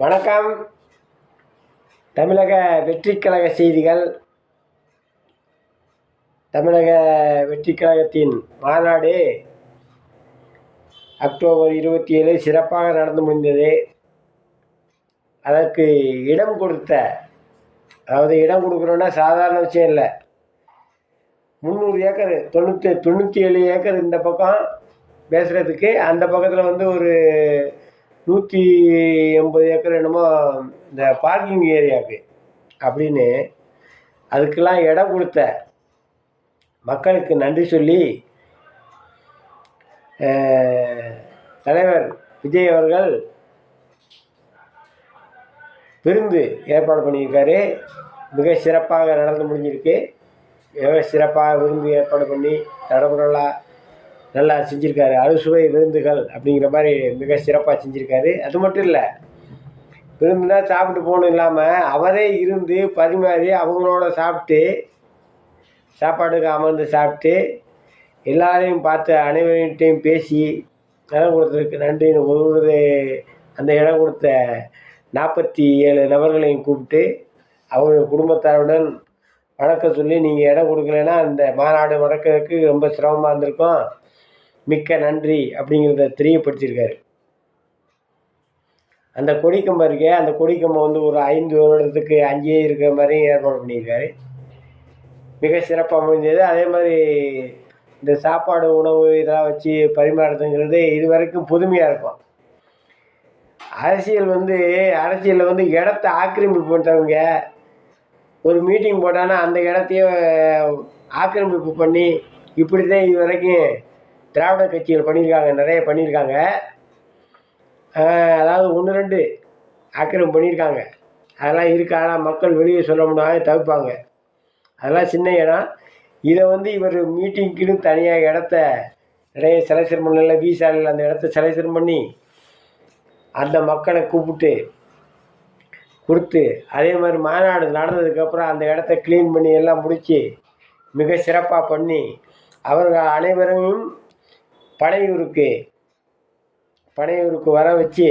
வணக்கம். தமிழக வெற்றிக் கழக செய்திகள். தமிழக வெற்றிக் கழகத்தின் மாநாடு அக்டோபர் 27 சிறப்பாக நடந்து முடிந்தது. அதற்கு இடம் கொடுத்த, அதாவது இடம் கொடுக்குறோன்னா சாதாரண விஷயம் இல்லை. 300 ஏக்கர் 97 ஏக்கர் இந்த பக்கம் பேசுகிறதுக்கு, அந்த பக்கத்தில் ஒரு 180 ஏக்கர் என்னமோ இந்த பார்க்கிங் ஏரியாவுக்கு அப்படின்னு அதுக்கெல்லாம் இடம் கொடுத்த மக்களுக்கு நன்றி சொல்லி தலைவர் விஜய் அவர்கள் விருந்து ஏற்பாடு பண்ணியிருக்காரு. மிக சிறப்பாக நடந்து முடிஞ்சிருக்கு. மிக சிறப்பாக விருந்து ஏற்பாடு பண்ணி தடபுடலாக நல்லா செஞ்சுருக்காரு. அறுசுவை விருந்துகள் அப்படிங்கிற மாதிரி மிக சிறப்பாக செஞ்சுருக்காரு. அது மட்டும் இல்லை, விருந்துனா சாப்பிட்டு போகணும் இல்லாமல் அவரே இருந்து பரிமாறி அவங்களோட சாப்பாட்டுக்கு அமர்ந்து சாப்பிட்டு எல்லாரையும் பார்த்து அனைவர்கிட்டையும் பேசி இடம் கொடுத்ததுக்கு நன்றின்னு அந்த இடம் கொடுத்த 47 நபர்களையும் கூப்பிட்டு அவங்க குடும்பத்தாருடன் வணக்கம் சொல்லி, நீங்கள் இடம் கொடுக்கலன்னா அந்த மாநாடு நடக்கிறதுக்கு ரொம்ப சிரமமாக இருந்திருக்கும், மிக்க நன்றி அப்படிங்கிறத தெரியப்படுத்தியிருக்காரு. அந்த கொடிக்கம்பம் இருக்கே, அந்த கொடிக்கம்பம் ஒரு 5 வருடத்துக்கு அங்கேயே இருக்கிற மாதிரி ஏற்பாடு பண்ணியிருக்காரு. மிக சிறப்பாக முடிஞ்சது. அதே மாதிரி இந்த சாப்பாடு உணவு இதெல்லாம் வச்சு பரிமாறுறதுங்கிறது இது வரைக்கும் புதுமையாக இருக்கும். அரசியலில் இடத்த ஆக்கிரமிப்பு பண்ணுறவங்க ஒரு மீட்டிங் போட்டாங்கன்னா அந்த இடத்தையும் ஆக்கிரமிப்பு பண்ணி இப்படி தான் இது வரைக்கும் திராவிட கட்சிகள் பண்ணியிருக்காங்க, நிறைய பண்ணியிருக்காங்க. அதாவது 1-2 ஆக்கிரமிப்பு பண்ணியிருக்காங்க. அதெல்லாம் இருக்கு. ஆனால் மக்கள் வெளியே சொல்ல முடியாத தவிர்ப்பாங்க. அதெல்லாம் சின்ன இடம். இதை இவர் மீட்டிங்க்குன்னு தனியாக இடத்த நிறைய செலெக்ஷன் பண்ணல, வீசாலில் அந்த இடத்த செலெக்ஷன் பண்ணி அந்த மக்களை கூப்பிட்டு கொடுத்து, அதே மாதிரி மாநாடு நடந்ததுக்கப்புறம் அந்த இடத்த க்ளீன் பண்ணி எல்லாம் முடித்து மிக சிறப்பாக பண்ணி அவர்கள் அனைவரையும் பனையூருக்கு வர வச்சு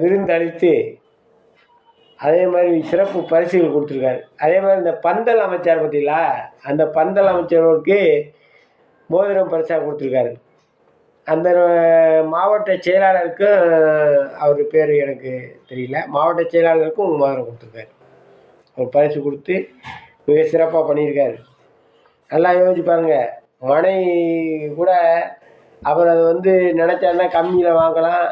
விருந்தளித்து அதே மாதிரி சிறப்பு பரிசுகள் கொடுத்துருக்காரு. அதே மாதிரி இந்த பந்தல் அமைச்சார் பார்த்தீங்களா, அந்த பந்தல் அமைச்சருக்கு மோதிரம் பரிசாக கொடுத்துருக்காரு. அந்த மாவட்ட செயலாளருக்கும், அவர் பேர் எனக்கு தெரியல, மாவட்ட செயலாளருக்கும் மோதிரம் கொடுத்துருக்காரு. அவர் பரிசு கொடுத்து மிக சிறப்பாக பண்ணியிருக்காரு. நல்லா யோசிச்சு பாருங்கள். மனை கூட அவர் அதை நினச்சாருன்னா கம்மியில் வாங்கலாம்,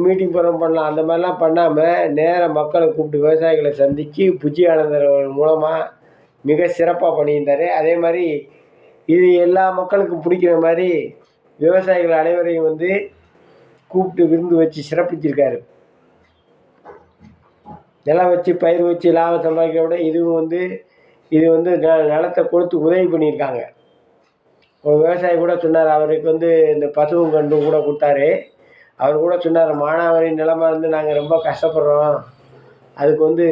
மீட்டிங் பண்ணலாம். அந்த மாதிரிலாம் பண்ணாமல் நேராக மக்களை கூப்பிட்டு விவசாயிகளை சந்தித்து புஜி ஆனந்தர் மூலமாக மிக சிறப்பாக பண்ணியிருந்தார். அதே மாதிரி இது எல்லா மக்களுக்கும் பிடிக்கிற மாதிரி விவசாயிகள் அனைவரையும் கூப்பிட்டு விருந்து வச்சு சிறப்பிச்சிருக்காரு. நிலம் வச்சு பயிர் வச்சு லாபம் சம்பாதிக்கிறத விட இது நிலத்தை கொடுத்து உதவி பண்ணியிருக்காங்க. ஒரு விவசாயி கூட சொன்னார், அவருக்கு இந்த பசுவும் கண்டும் கூட கொடுத்தாரு. அவர் கூட சொன்னார், மானாவாரி நிலமாக நாங்கள் ரொம்ப கஷ்டப்படுறோம், அதுக்கு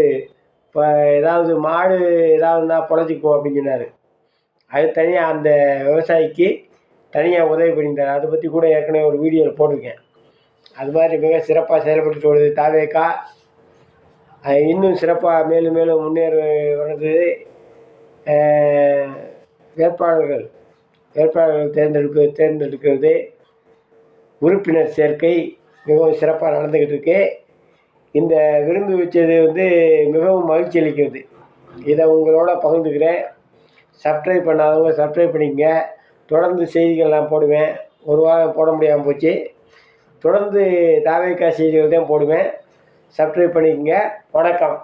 இப்போ ஏதாவது மாடு ஏதாவது இருந்தால் பொழைச்சிக்குவோம் அப்படின்னு சொன்னார். அது தனியாக அந்த விவசாயிக்கு தனியாக உதவி பண்ணியிருந்தார். அதை பற்றி கூட ஏற்கனவே ஒரு வீடியோவில் போட்டிருக்கேன். அது மாதிரி மிக சிறப்பாக செயல்பட்டு வருது தாவேகா. இன்னும் சிறப்பாக மேலும் மேலும் முன்னேறி வருது. வேட்பாளர்கள் தேர்ந்தெடுக்கிறது, உறுப்பினர் சேர்க்கை மிகவும் சிறப்பாக நடந்துக்கிட்டு இருக்கு. இந்த விருந்து வச்சது மிகவும் மகிழ்ச்சி அளிக்கிறது. இதை உங்களோட பகிர்ந்துக்கிறேன். சப்ஸ்கிரைப் பண்ணாதவங்க சப்ஸ்கிரைப் பண்ணிக்கங்க. தொடர்ந்து செய்திகள் நான் போடுவேன். ஒரு வாரம் போட முடியாமல் போச்சு. தொடர்ந்து தாவேகா செய்திகள் தான் போடுவேன். சப்ஸ்கிரைப் பண்ணிக்கங்க. வணக்கம்.